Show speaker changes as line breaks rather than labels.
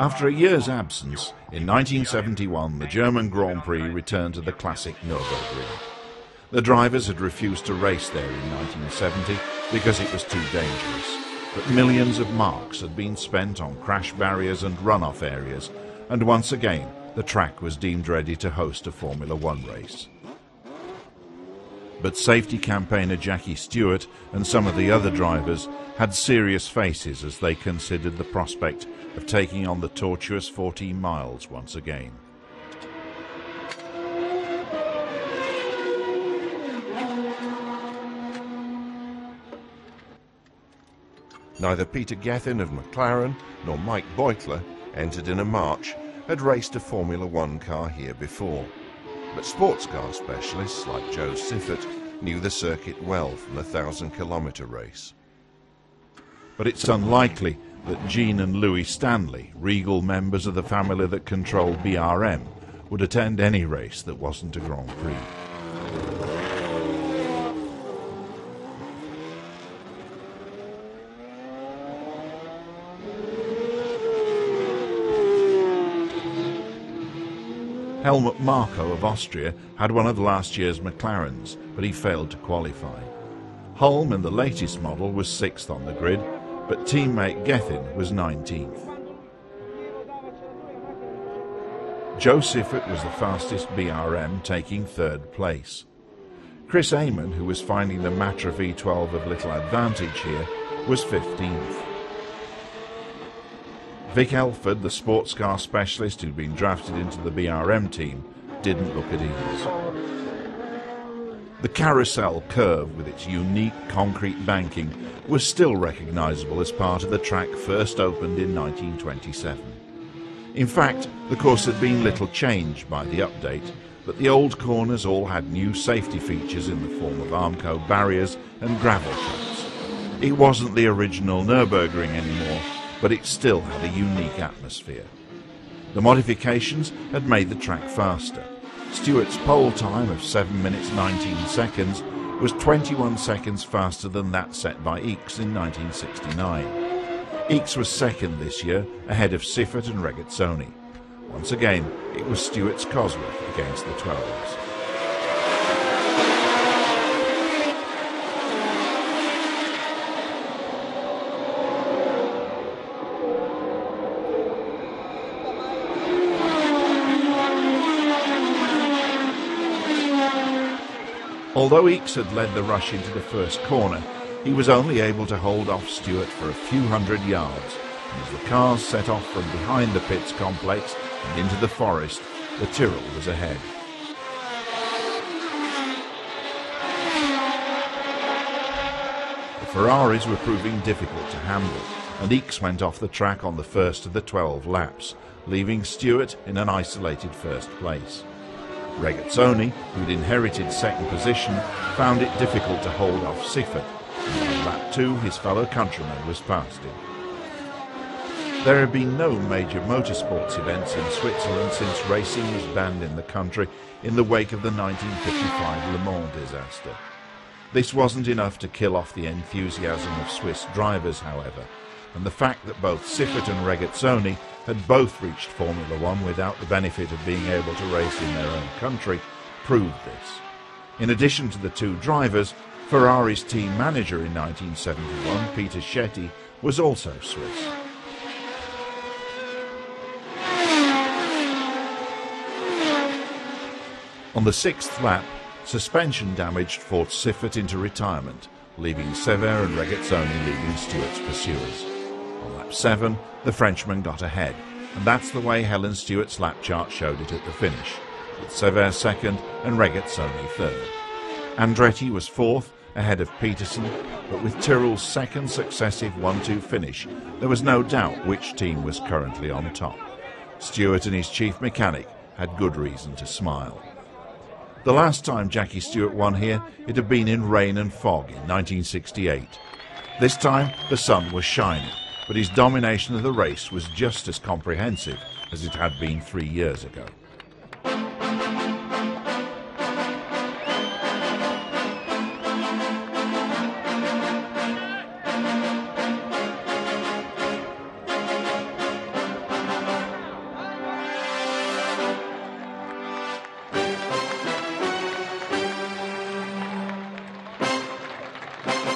After a year's absence, in 1971 the German Grand Prix returned to the classic Nurburgring. The drivers had refused to race there in 1970 because it was too dangerous, but millions of marks had been spent on crash barriers and runoff areas, and once again the track was deemed ready to host a Formula One race. But safety campaigner Jackie Stewart and some of the other drivers had serious faces as they considered the prospect of taking on the tortuous 14 miles once again.
Neither Peter Gethin of McLaren nor Mike Beutler, entered in a March, had raced a Formula One car here before. But sports car specialists like Joe Siffert knew the circuit well from the 1,000-kilometre race.
But it's unlikely that Gene and Louis Stanley, regal members of the family that controlled BRM, would attend any race that wasn't a Grand Prix. Helmut Marko of Austria had one of last year's McLarens, but he failed to qualify. Hulme in the latest model was 6th on the grid, but teammate Gethin was 19th. Joe Siffert was the fastest BRM, taking 3rd place. Chris Amon, who was finding the Matra V12 of little advantage here, was 15th. Vic Elford, the sports car specialist who'd been drafted into the BRM team, didn't look at ease. The carousel curve with its unique concrete banking was still recognisable as part of the track first opened in 1927. In fact, the course had been little changed by the update, but the old corners all had new safety features in the form of Armco barriers and gravel cuts. It wasn't the original Nurburgring anymore, but it still had a unique atmosphere. The modifications had made the track faster. Stewart's pole time of 7 minutes 19 seconds was 21 seconds faster than that set by Ickx in 1969. Ickx was second this year, ahead of Siffert and Regazzoni. Once again, it was Stewart's Cosworth against the 12s. Although Ickx had led the rush into the first corner, he was only able to hold off Stewart for a few hundred yards, and as the cars set off from behind the pits complex and into the forest, the Tyrrell was ahead. The Ferraris were proving difficult to handle, and Ickx went off the track on the first of the 12 laps, leaving Stewart in an isolated first place. Regazzoni, who'd inherited second position, found it difficult to hold off Siffert, and on lap 2 his fellow countryman was past him. There had been no major motorsports events in Switzerland since racing was banned in the country in the wake of the 1955 Le Mans disaster. This wasn't enough to kill off the enthusiasm of Swiss drivers, however, and the fact that both Siffert and Regazzoni had both reached Formula One without the benefit of being able to race in their own country proved this. In addition to the two drivers, Ferrari's team manager in 1971, Peter Schetti, was also Swiss. On the 6th lap, suspension damage forced Siffert into retirement, leaving Sever and Regazzoni leading Stewart's pursuers. On lap 7, the Frenchman got ahead, and that's the way Helen Stewart's lap chart showed it at the finish, with Sever second and Regazzoni third. Andretti was 4th, ahead of Peterson, but with Tyrrell's second successive 1-2 finish, there was no doubt which team was currently on top. Stewart and his chief mechanic had good reason to smile. The last time Jackie Stewart won here, it had been in rain and fog in 1968. This time, the sun was shining, but his domination of the race was just as comprehensive as it had been 3 years ago.